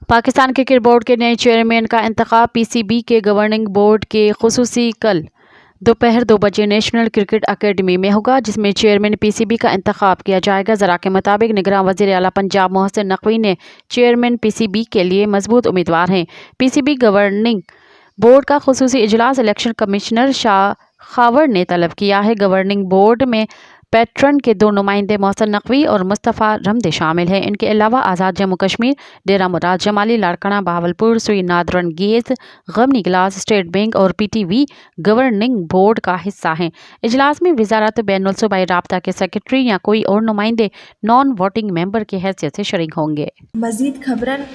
Pakistan cricket board کے نئے chairman کا انتخاب PCB کے گورننگ بورڈ کے خصوصی کل دوپہر 2 بجے نیشنل کرکٹ اکیڈمی میں ہوگا، جس میں چیئرمین PCB کا انتخاب کیا جائے گا۔ ذرا کے مطابق نگراں وزیر اعلیٰ پنجاب محسن نقوی نے چیئرمین PCB کے لیے مضبوط امیدوار ہیں۔ PCB گورننگ بورڈ کا خصوصی اجلاس الیکشن کمشنر شاہ خاور نے طلب کیا ہے۔ گورننگ بورڈ میں پیٹرن کے 2 نمائندے محسن نقوی اور مصطفیٰ رمدے شامل ہیں۔ ان کے علاوہ آزاد جموں کشمیر، ڈیرہ مراد جمالی، لاڑکانہ، بہاولپور، سری ناردرن گیز، غم گلاس، اسٹیٹ بینک اور PTV گورننگ بورڈ کا حصہ ہیں۔ اجلاس میں وزارت بین الصوبائی رابطہ کے سیکرٹری یا کوئی اور نمائندے نان ووٹنگ ممبر کی حیثیت سے شریک ہوں گے۔ مزید خبرن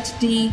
HD।